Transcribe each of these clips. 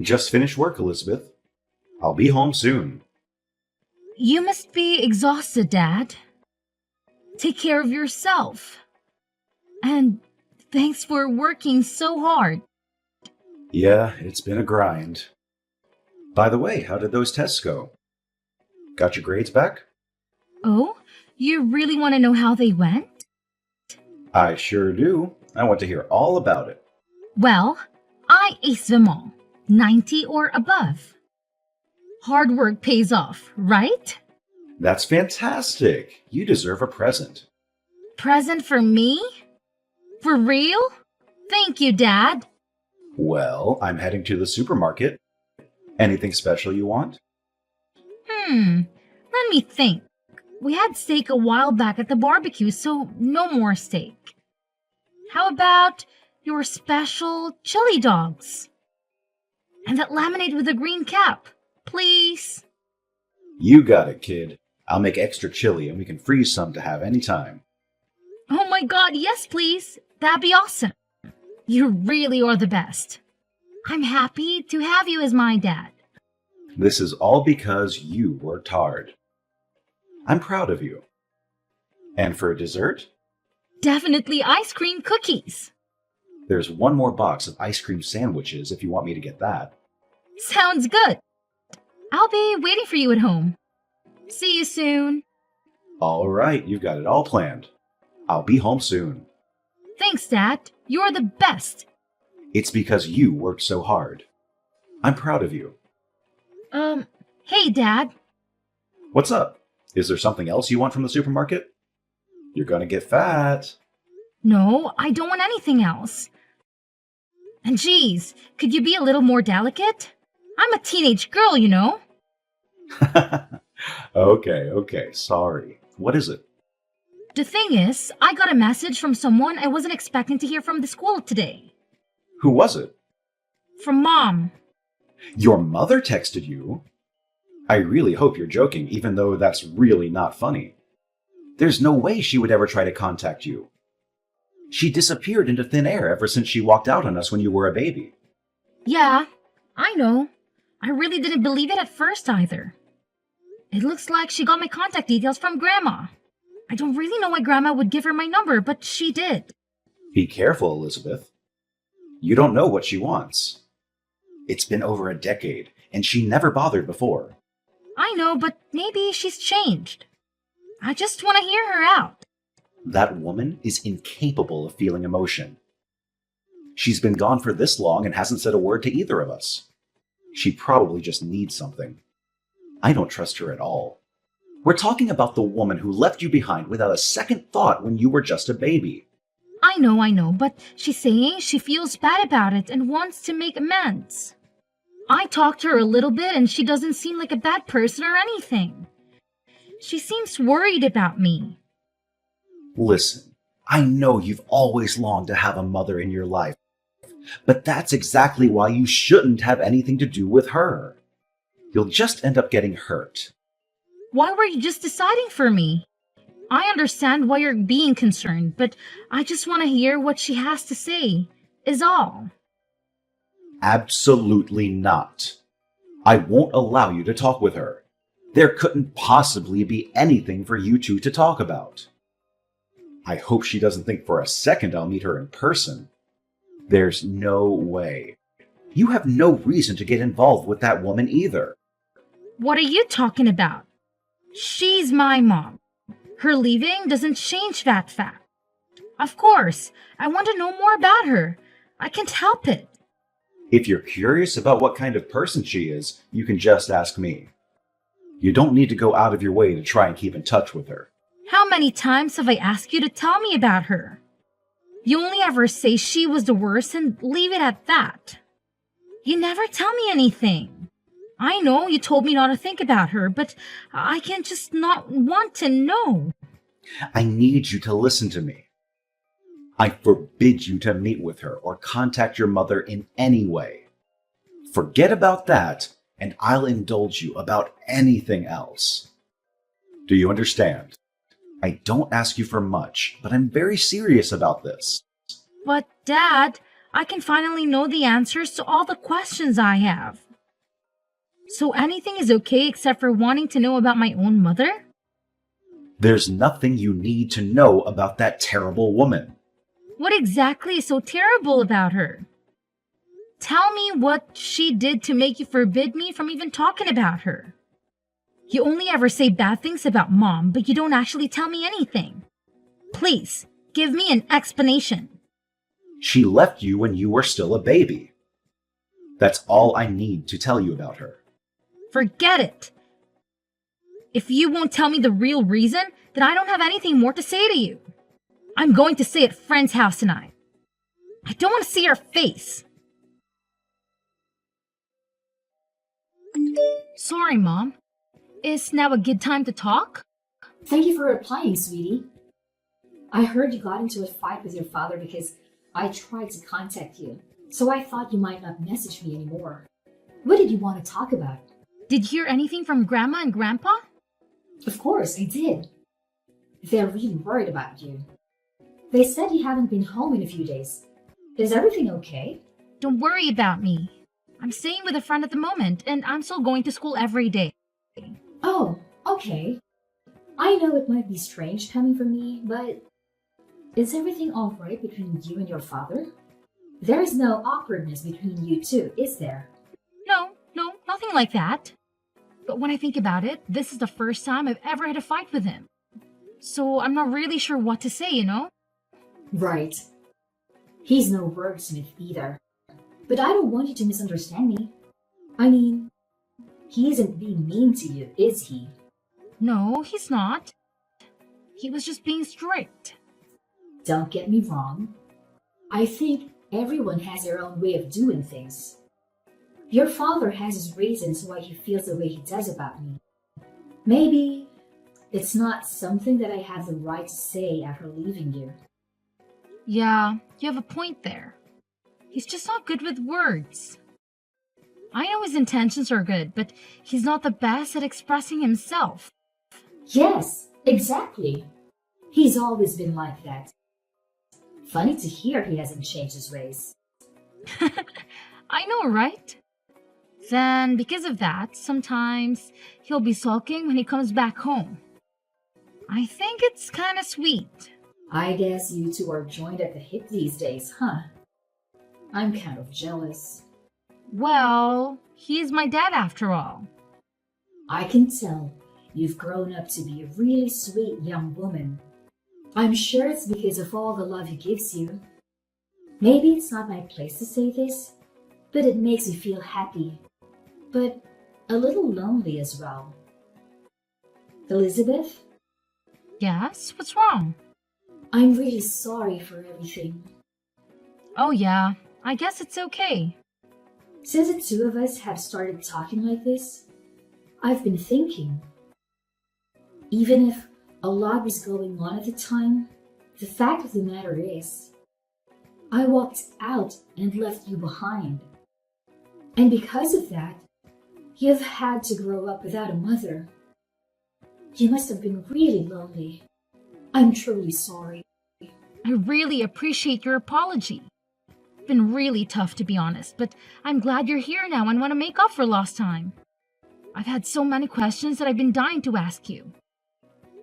Just finished work, Elizabeth. I'll be home soon. You must be exhausted, Dad. Take care of yourself. And thanks for working so hard. Yeah, it's been a grind. By the way, how did those tests go? Got your grades back? Oh, you really want to know how they went? I sure do. I want to hear all about it. Well, I aced them all, 90 or above. Hard work pays off, right? That's fantastic. You deserve a present. Present for me? For real? Thank you, Dad. Well, I'm heading to the supermarket. Anything special you want? Let me think. We had steak a while back at the barbecue, so no more steak. How about your special chili dogs? And that lemonade with a green cap, please. You got it, kid. I'll make extra chili and we can freeze some to have any time. Oh my god, yes, please. That'd be awesome. You really are the best. I'm happy to have you as my dad. This is all because you worked hard. I'm proud of you. And for dessert, Definitely ice cream cookies. there's one more box of ice cream sandwiches if you want me to get that. Sounds good. I'll be waiting for you at home. See you soon. All right, you've got it all planned. I'll be home soon. Thanks, Dad. You're the best. It's because you worked so hard. I'm proud of you. Hey, Dad. What's up? Is there something else you want from the supermarket? You're gonna get fat. No, I don't want anything else. And geez, could you be a little more delicate? I'm a teenage girl, you know. Okay, sorry. What is it? The thing is, I got a message from someone I wasn't expecting to hear from the school today. Who was it? From Mom. Your mother texted you? I really hope you're joking, even though that's really not funny. There's no way she would ever try to contact you. She disappeared into thin air ever since she walked out on us when you were a baby. Yeah, I know. I really didn't believe it at first either. It looks like she got my contact details from Grandma. I don't really know why Grandma would give her my number, but she did. Be careful, Elizabeth. You don't know what she wants. It's been over a decade, and she never bothered before. I know, but maybe she's changed. I just want to hear her out. That woman is incapable of feeling emotion. She's been gone for this long and hasn't said a word to either of us. She probably just needs something. I don't trust her at all. We're talking about the woman who left you behind without a second thought when you were just a baby. I know, but she's saying she feels bad about it and wants to make amends. I talked to her a little bit and she doesn't seem like a bad person or anything. She seems worried about me. Listen, I know you've always longed to have a mother in your life, but that's exactly why you shouldn't have anything to do with her. You'll just end up getting hurt. Why were you just deciding for me? I understand why you're being concerned, but I just want to hear what she has to say, is all. Absolutely not. I won't allow you to talk with her. There couldn't possibly be anything for you two to talk about. I hope she doesn't think for a second I'll meet her in person. There's no way. You have no reason to get involved with that woman either. What are you talking about? She's my mom. Her leaving doesn't change that fact. Of course, I want to know more about her. I can't help it. If you're curious about what kind of person she is, you can just ask me. You don't need to go out of your way to try and keep in touch with her. How many times have I asked you to tell me about her? You only ever say she was the worst and leave it at that. You never tell me anything. I know you told me not to think about her, but I can just not want to know. I need you to listen to me. I forbid you to meet with her or contact your mother in any way. Forget about that, and I'll indulge you about anything else. Do you understand? I don't ask you for much, but I'm very serious about this. But, Dad, I can finally know the answers to all the questions I have. So anything is okay except for wanting to know about my own mother? There's nothing you need to know about that terrible woman. What exactly is so terrible about her? Tell me what she did to make you forbid me from even talking about her. You only ever say bad things about Mom, but you don't actually tell me anything. Please, give me an explanation. She left you when you were still a baby. That's all I need to tell you about her. Forget it. If you won't tell me the real reason, then I don't have anything more to say to you. I'm going to stay at a friend's house tonight. I don't want to see her face. Sorry, Mom. Is now a good time to talk? Thank you for replying, sweetie. I heard you got into a fight with your father because I tried to contact you, so I thought you might not message me anymore. What did you want to talk about? Did you hear anything from Grandma and Grandpa? Of course, I did. They're really worried about you. They said you haven't been home in a few days. Is everything okay? Don't worry about me. I'm staying with a friend at the moment, and I'm still going to school every day. Oh, okay. I know it might be strange coming from me, but is everything all right between you and your father? There is no awkwardness between you two, is there? No, nothing like that. But when I think about it, this is the first time I've ever had a fight with him. So I'm not really sure what to say, you know? Right. He's no wordsmith either. But I don't want you to misunderstand me. I mean, he isn't being mean to you, is he? No, he's not. He was just being strict. Don't get me wrong. I think everyone has their own way of doing things. Your father has his reasons why he feels the way he does about me. Maybe it's not something that I have the right to say after leaving you. Yeah, you have a point there. He's just not good with words. I know his intentions are good, but he's not the best at expressing himself. Yes, exactly. He's always been like that. Funny to hear he hasn't changed his ways. I know, right? Then, because of that, sometimes he'll be sulking when he comes back home. I think it's kind of sweet. I guess you two are joined at the hip these days, huh? I'm kind of jealous. Well, he's my dad after all. I can tell you've grown up to be a really sweet young woman. I'm sure it's because of all the love he gives you. Maybe it's not my place to say this, but it makes me feel happy, but a little lonely as well. Elizabeth, Yes? What's wrong? I'm really sorry for everything. Oh yeah, I guess it's okay. Since the two of us have started talking like this, I've been thinking. Even if a lot was going on at the time, the fact of the matter is, I walked out and left you behind. And because of that, you've had to grow up without a mother. You must have been really lonely. I'm truly sorry. I really appreciate your apology. It's been really tough to be honest, but I'm glad you're here now and want to make up for lost time. I've had so many questions that I've been dying to ask you.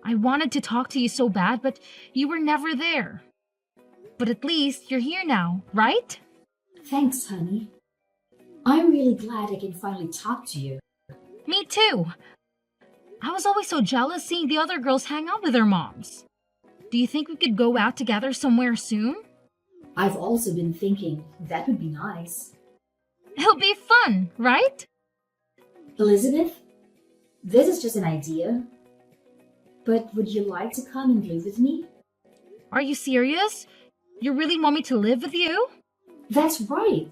I wanted to talk to you so bad, but you were never there. But at least you're here now, right? Thanks, honey. I'm really glad I can finally talk to you. Me too. I was always so jealous seeing the other girls hang out with their moms. Do you think we could go out together somewhere soon? I've also been thinking that would be nice. It'll be fun, right? Elizabeth, this is just an idea. But would you like to come and live with me? Are you serious? You really want me to live with you? That's right.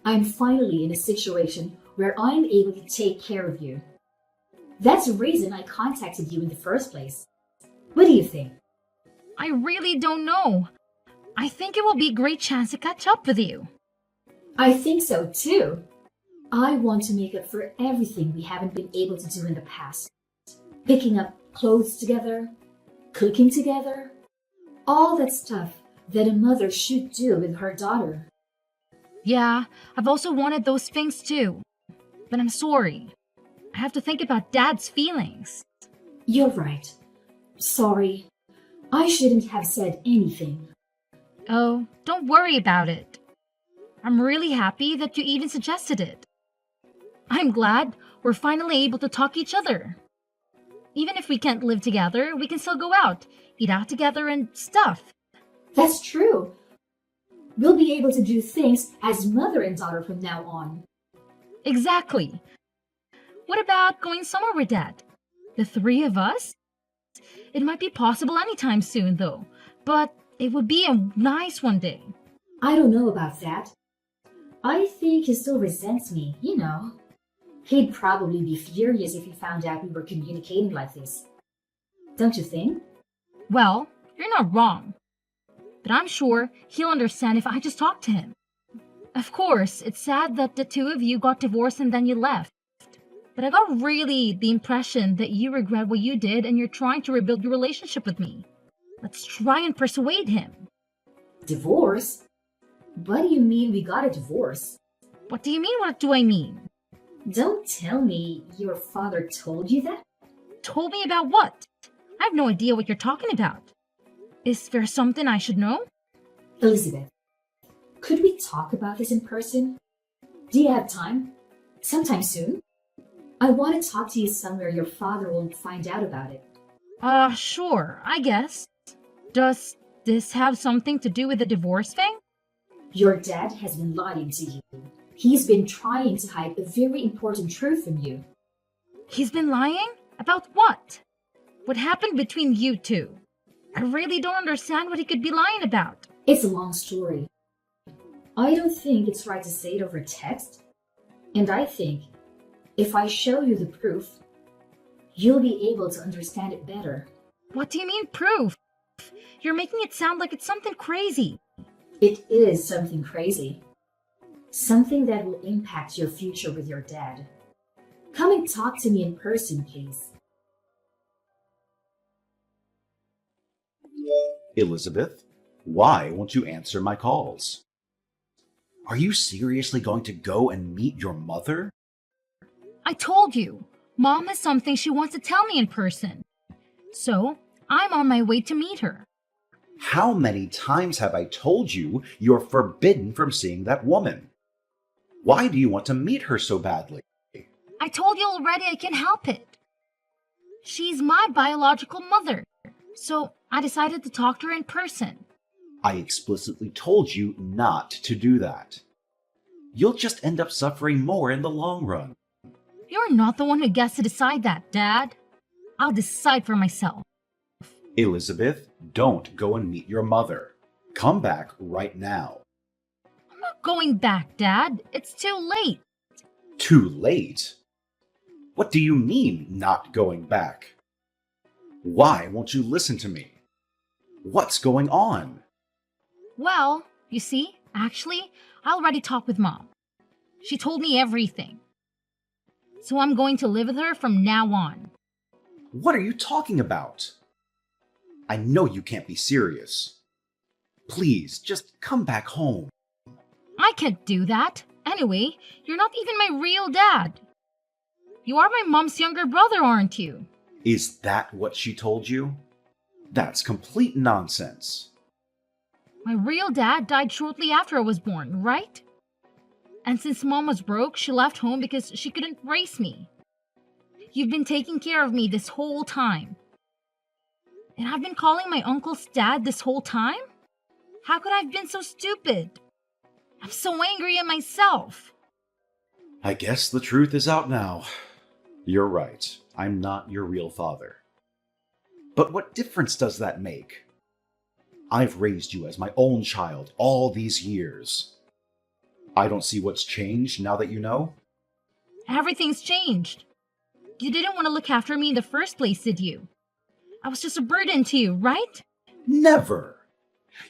I'm finally in a situation where I'm able to take care of you. That's the reason I contacted you in the first place. What do you think? I really don't know. I think it will be a great chance to catch up with you. I think so too. I want to make up for everything we haven't been able to do in the past. Picking up clothes together, cooking together, all that stuff that a mother should do with her daughter. Yeah, I've also wanted those things too. But I'm sorry. I have to think about Dad's feelings. You're right. Sorry. I shouldn't have said anything. Oh, don't worry about it. I'm really happy that you even suggested it. I'm glad we're finally able to talk each other. Even if we can't live together, we can still go out, eat out together and stuff. That's true. We'll be able to do things as mother and daughter from now on. Exactly. What about going somewhere with Dad? The three of us? It might be possible anytime soon, though, but it would be a nice one day. I don't know about that. I think he still resents me, you know. He'd probably be furious if he found out we were communicating like this. Don't you think? Well, you're not wrong. But I'm sure he'll understand if I just talk to him. Of course, it's sad that the two of you got divorced and then you left. But I got really the impression that you regret what you did and you're trying to rebuild your relationship with me. Let's try and persuade him. Divorce? What do you mean we got a divorce? What do you mean? What do I mean? Don't tell me your father told you that? Told me about what? I have no idea what you're talking about. Is there something I should know? Elizabeth, could we talk about this in person? Do you have time? Sometime soon? I want to talk to you somewhere your father won't find out about it. Sure, I guess. Does this have something to do with the divorce thing? Your dad has been lying to you. He's been trying to hide a very important truth from you. He's been lying? About what? What happened between you two? I really don't understand what he could be lying about. It's a long story. I don't think it's right to say it over text. And I think if I show you the proof, you'll be able to understand it better. What do you mean, proof? You're making it sound like it's something crazy. It is something crazy. Something that will impact your future with your dad. Come and talk to me in person, please. Elizabeth, why won't you answer my calls? Are you seriously going to go and meet your mother? I told you, Mom has something she wants to tell me in person. So, I'm on my way to meet her. How many times have I told you you're forbidden from seeing that woman? Why do you want to meet her so badly? I told you already I can't help it. She's my biological mother, so I decided to talk to her in person. I explicitly told you not to do that. You'll just end up suffering more in the long run. You're not the one who gets to decide that, Dad. I'll decide for myself. Elizabeth, don't go and meet your mother. Come back right now. I'm not going back, Dad. It's too late. Too late? What do you mean, not going back? Why won't you listen to me? What's going on? Well, you see, actually, I already talked with Mom. She told me everything. So I'm going to live with her from now on. What are you talking about? I know you can't be serious. Please, just come back home. I can't do that. Anyway, you're not even my real dad. You are my mom's younger brother, aren't you? Is that what she told you? That's complete nonsense. My real dad died shortly after I was born, right? And since Mom was broke, she left home because she couldn't raise me. You've been taking care of me this whole time. And I've been calling my uncle's dad this whole time? How could I have been so stupid? I'm so angry at myself. I guess the truth is out now. You're right. I'm not your real father. But what difference does that make? I've raised you as my own child all these years. I don't see what's changed now that you know. Everything's changed. You didn't want to look after me in the first place, did you? I was just a burden to you, right? Never!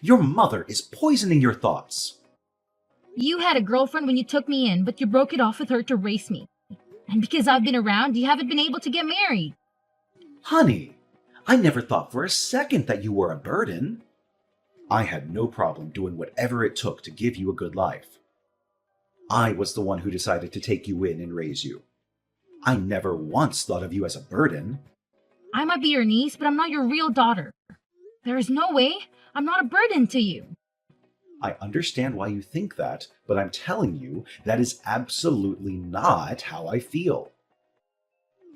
Your mother is poisoning your thoughts. You had a girlfriend when you took me in, but you broke it off with her to raise me. And because I've been around, you haven't been able to get married. Honey, I never thought for a second that you were a burden. I had no problem doing whatever it took to give you a good life. I was the one who decided to take you in and raise you. I never once thought of you as a burden. I might be your niece, but I'm not your real daughter. There is no way I'm not a burden to you. I understand why you think that, but I'm telling you that is absolutely not how I feel.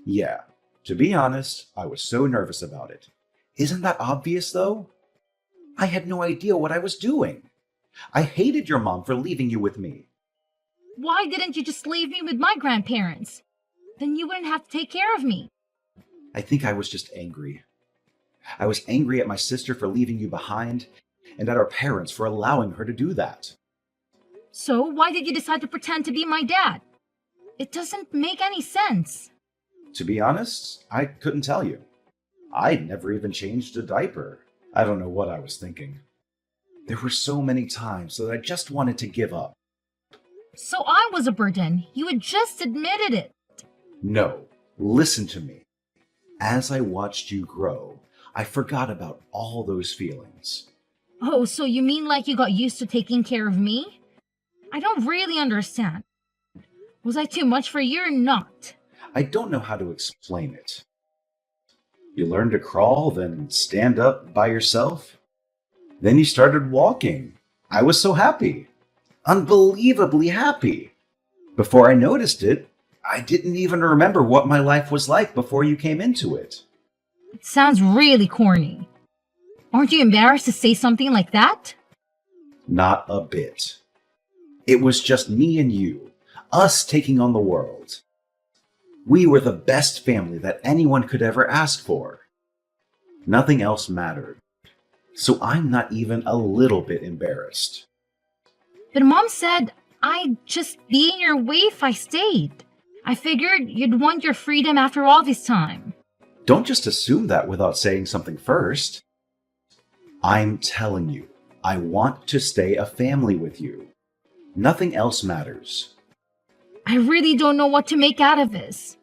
Yeah, to be honest, I was so nervous about it. Isn't that obvious, though? I had no idea what I was doing. I hated your mom for leaving you with me. Why didn't you just leave me with my grandparents? Then you wouldn't have to take care of me. I think I was just angry. I was angry at my sister for leaving you behind, and at our parents for allowing her to do that. So why did you decide to pretend to be my dad? It doesn't make any sense. To be honest, I couldn't tell you. I'd never even changed a diaper. I don't know what I was thinking. There were so many times that I just wanted to give up. So I was a burden. You had just admitted it. No, listen to me. As I watched you grow, I forgot about all those feelings. Oh, so you mean like you got used to taking care of me? I don't really understand. Was I too much for you or not? I don't know how to explain it. You learned to crawl, then stand up by yourself. Then you started walking. I was so happy. Unbelievably happy. Before I noticed it, I didn't even remember what my life was like before you came into it. It sounds really corny. Aren't you embarrassed to say something like that? Not a bit. It was just me and you, us taking on the world. We were the best family that anyone could ever ask for. Nothing else mattered. So I'm not even a little bit embarrassed. But Mom said I'd just be in your way if I stayed. I figured you'd want your freedom after all this time. Don't just assume that without saying something first. I'm telling you, I want to stay a family with you. Nothing else matters. I really don't know what to make out of this.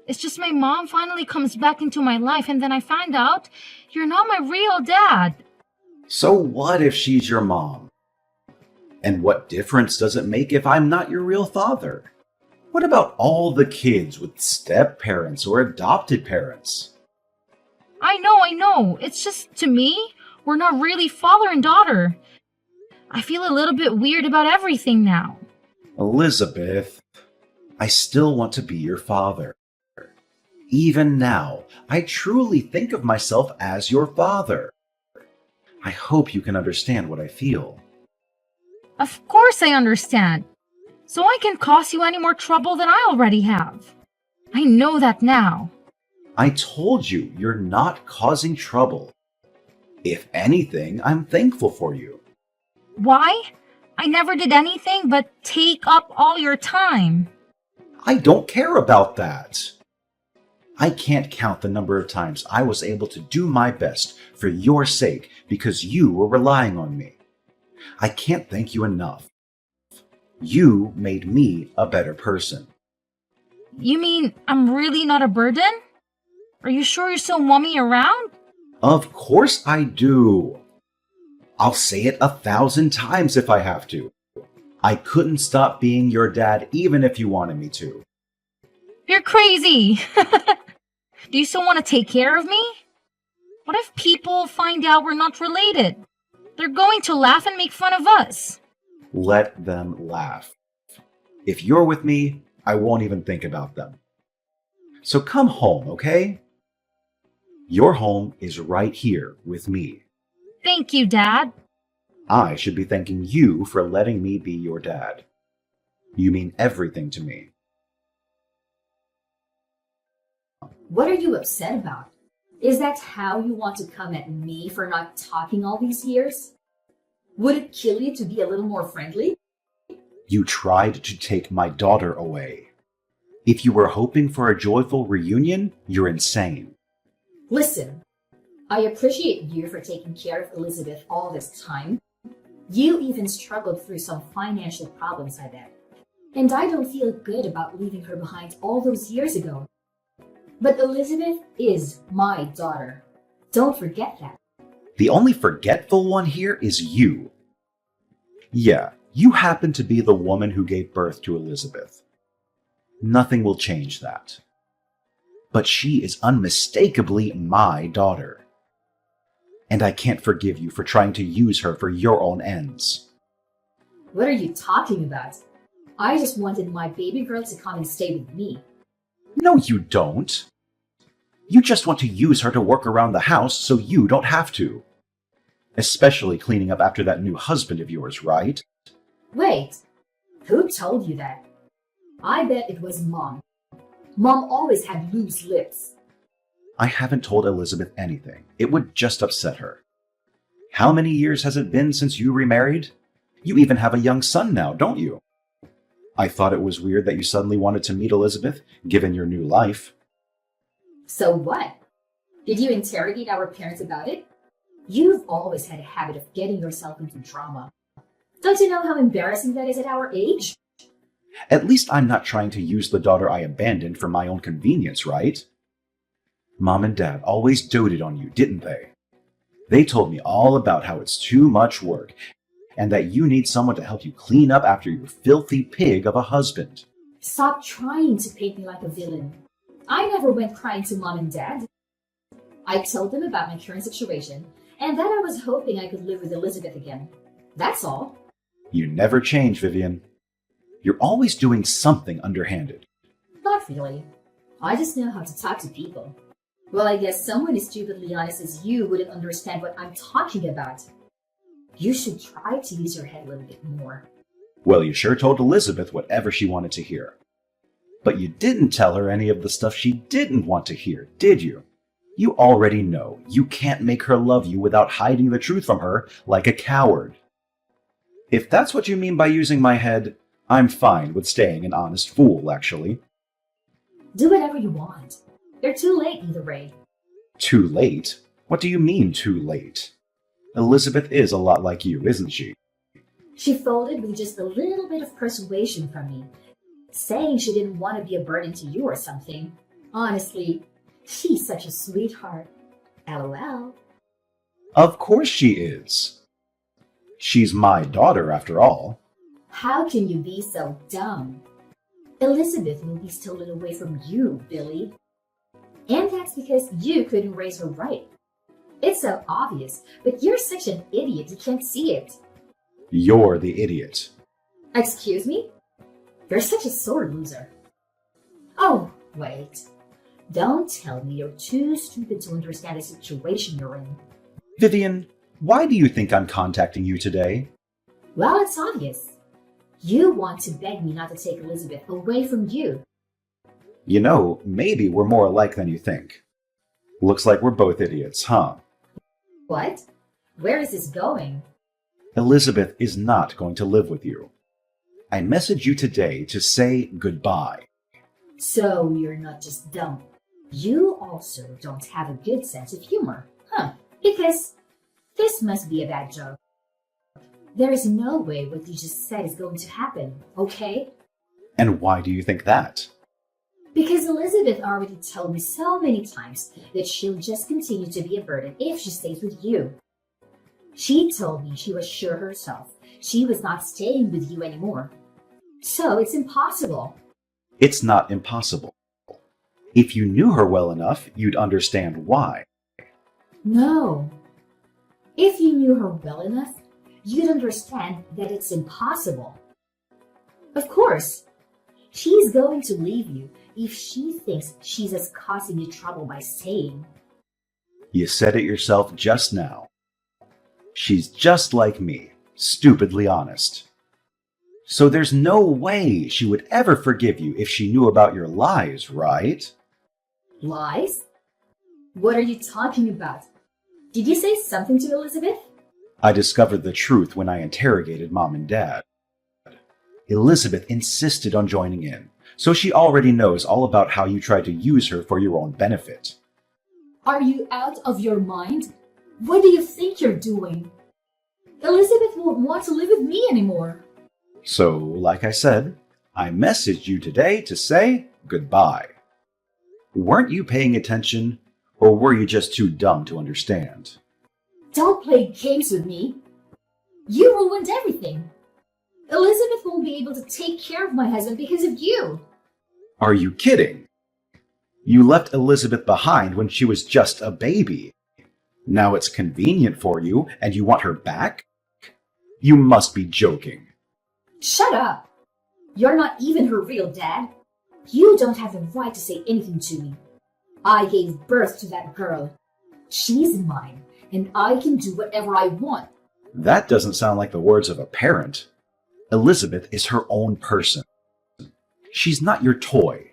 It's just my mom finally comes back into my life and then I find out you're not my real dad. So what if she's your mom? And what difference does it make if I'm not your real father? What about all the kids with step-parents or adopted parents? I know. It's just, to me, we're not really father and daughter. I feel a little bit weird about everything now. Elizabeth, I still want to be your father. Even now, I truly think of myself as your father. I hope you can understand what I feel. Of course I understand. So I can't cause you any more trouble than I already have. I know that now. I told you you're not causing trouble. If anything, I'm thankful for you. Why? I never did anything but take up all your time. I don't care about that. I can't count the number of times I was able to do my best for your sake because you were relying on me. I can't thank you enough. You made me a better person. You mean I'm really not a burden? Are you sure you still want me around? Of course I do. I'll say it 1,000 times if I have to. I couldn't stop being your dad even if you wanted me to. You're crazy! Do you still want to take care of me? What if people find out we're not related? They're going to laugh and make fun of us. Let them laugh. If you're with me, I won't even think about them. So come home, okay? Your home is right here with me. Thank you, Dad. I should be thanking you for letting me be your dad. You mean everything to me. What are you upset about? Is that how you want to come at me for not talking all these years? Would it kill you to be a little more friendly? You tried to take my daughter away. If you were hoping for a joyful reunion, you're insane. Listen, I appreciate you for taking care of Elizabeth all this time. You even struggled through some financial problems, I bet. And I don't feel good about leaving her behind all those years ago. But Elizabeth is my daughter. Don't forget that. The only forgetful one here is you. Yeah, You happen to be the woman who gave birth to Elizabeth. Nothing will change that. But she is unmistakably my daughter. And I can't forgive you for trying to use her for your own ends. What are you talking about? I just wanted my baby girl to come and stay with me. No, you don't. You just want to use her to work around the house so you don't have to. Especially cleaning up after that new husband of yours, right? Wait, who told you that? I bet it was Mom. Mom always had loose lips. I haven't told Elizabeth anything. It would just upset her. How many years has it been since you remarried? You even have a young son now, don't you? I thought it was weird that you suddenly wanted to meet Elizabeth, given your new life. So what? Did you interrogate our parents about it? You've always had a habit of getting yourself into drama. Don't you know how embarrassing that is at our age? At least I'm not trying to use the daughter I abandoned for my own convenience, right? Mom and Dad always doted on you, didn't they? They told me all about how it's too much work, and that you need someone to help you clean up after your filthy pig of a husband. Stop trying to paint me like a villain. I never went crying to Mom and Dad. I told them about my current situation, and that I was hoping I could live with Elizabeth again. That's all. You never change, Vivian. You're always doing something underhanded. Not really. I just know how to talk to people. Well, I guess someone as stupidly honest as you wouldn't understand what I'm talking about. You should try to use your head a little bit more. Well, you sure told Elizabeth whatever she wanted to hear. But you didn't tell her any of the stuff she didn't want to hear, did you? You already know you can't make her love you without hiding the truth from her like a coward. If that's what you mean by using my head, I'm fine with staying an honest fool, actually. Do whatever you want. You're too late either way. Too late? What do you mean, too late? Elizabeth is a lot like you, isn't she? She folded with just a little bit of persuasion from me, saying she didn't want to be a burden to you or something. Honestly, she's such a sweetheart. LOL. Of course she is. She's my daughter, after all. How can you be so dumb? Elizabeth will be stolen away from you, Billy. And that's because you couldn't raise her right. It's so obvious, but you're such an idiot you can't see it. You're the idiot. Excuse me? You're such a sore loser. Oh, wait. Don't tell me you're too stupid to understand the situation you're in. Vivian, why do you think I'm contacting you today? Well, it's obvious. You want to beg me not to take Elizabeth away from you. You know, maybe we're more alike than you think. Looks like we're both idiots, huh? What? Where is this going? Elizabeth is not going to live with you. I messaged you today to say goodbye. So you're not just dumb. You also don't have a good sense of humor, huh? Because this must be a bad joke. There is no way what you just said is going to happen, okay? And why do you think that? Because Elizabeth already told me so many times that she'll just continue to be a burden if she stays with you. She told me she was sure herself she was not staying with you anymore. So it's impossible. It's not impossible. If you knew her well enough, you'd understand why. No. If you knew her well enough, you'd understand that it's impossible. Of course, she's going to leave you if she thinks she's just causing you trouble by staying. You said it yourself just now. She's just like me, stupidly honest. So there's no way she would ever forgive you if she knew about your lies, right? Lies? What are you talking about? Did you say something to Elizabeth? I discovered the truth when I interrogated Mom and Dad. Elizabeth insisted on joining in, so she already knows all about how you tried to use her for your own benefit. Are you out of your mind? What do you think you're doing? Elizabeth won't want to live with me anymore. So, like I said, I messaged you today to say goodbye. Weren't you paying attention, or were you just too dumb to understand? Don't play games with me. You ruined everything. Elizabeth won't be able to take care of my husband because of you. Are you kidding? You left Elizabeth behind when she was just a baby. Now it's convenient for you and you want her back? You must be joking. Shut up. You're not even her real dad. You don't have the right to say anything to me. I gave birth to that girl. She's mine, and I can do whatever I want. That doesn't sound like the words of a parent. Elizabeth is her own person. She's not your toy.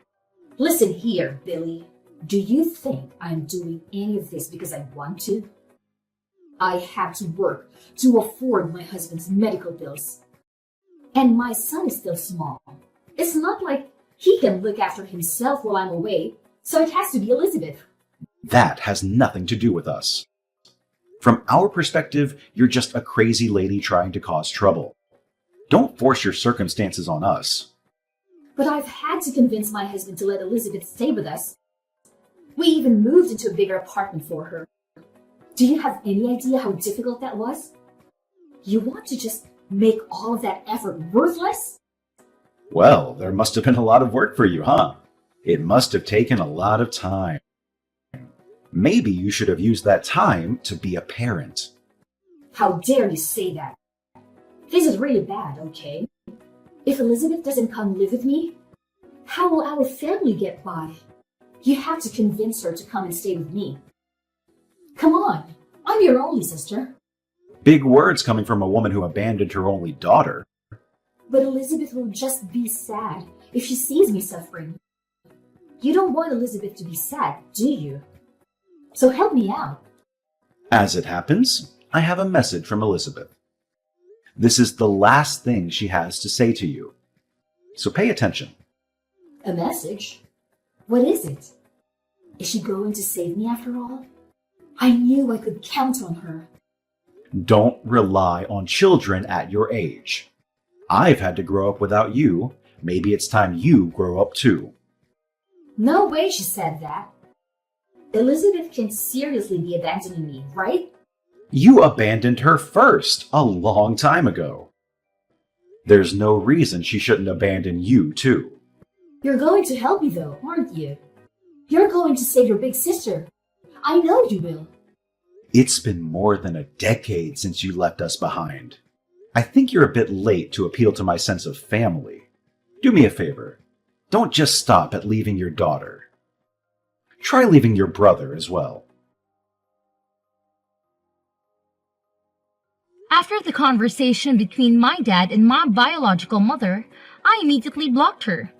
Listen here, Billy. Do you think I'm doing any of this because I want to? I have to work to afford my husband's medical bills. And my son is still small. It's not like he can look after himself while I'm away, so it has to be Elizabeth. That has nothing to do with us. From our perspective, you're just a crazy lady trying to cause trouble. Don't force your circumstances on us. But I've had to convince my husband to let Elizabeth stay with us. We even moved into a bigger apartment for her. Do you have any idea how difficult that was? You want to just make all of that effort worthless? Well, there must have been a lot of work for you, huh? It must have taken a lot of time. Maybe you should have used that time to be a parent. How dare you say that? This is really bad, okay? If Elizabeth doesn't come live with me, how will our family get by? You have to convince her to come and stay with me. Come on, I'm your only sister. Big words coming from a woman who abandoned her only daughter. But Elizabeth will just be sad if she sees me suffering. You don't want Elizabeth to be sad, do you? So help me out. As it happens, I have a message from Elizabeth. This is the last thing she has to say to you. So pay attention. A message? What is it? Is she going to save me after all? I knew I could count on her. Don't rely on children at your age. I've had to grow up without you. Maybe it's time you grow up too. No way she said that. Elizabeth can seriously be abandoning me, right? You abandoned her first, a long time ago. There's no reason she shouldn't abandon you too. You're going to help me though, aren't you? You're going to save your big sister. I know you will. It's been more than a decade since you left us behind. I think you're a bit late to appeal to my sense of family. Do me a favor. Don't just stop at leaving your daughter. Try leaving your brother as well. After the conversation between my dad and my biological mother, I immediately blocked her.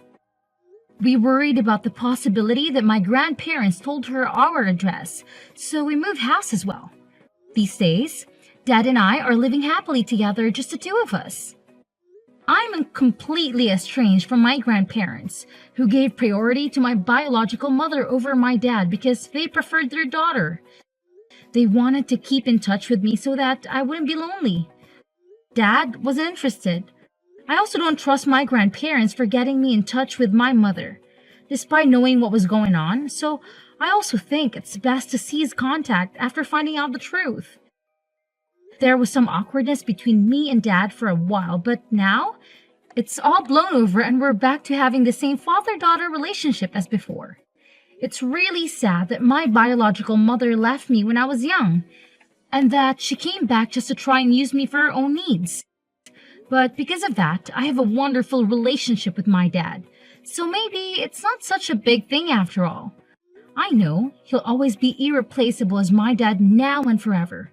We worried about the possibility that my grandparents told her our address, so we moved house as well. These days, Dad and I are living happily together, just the two of us. I'm completely estranged from my grandparents, who gave priority to my biological mother over my dad because they preferred their daughter. They wanted to keep in touch with me so that I wouldn't be lonely. Dad wasn't interested. I also don't trust my grandparents for getting me in touch with my mother, despite knowing what was going on, so I also think it's best to cease contact after finding out the truth. There was some awkwardness between me and Dad for a while, but now it's all blown over and we're back to having the same father-daughter relationship as before. It's really sad that my biological mother left me when I was young, and that she came back just to try and use me for her own needs. But because of that, I have a wonderful relationship with my dad, so maybe it's not such a big thing after all. I know he'll always be irreplaceable as my dad now and forever.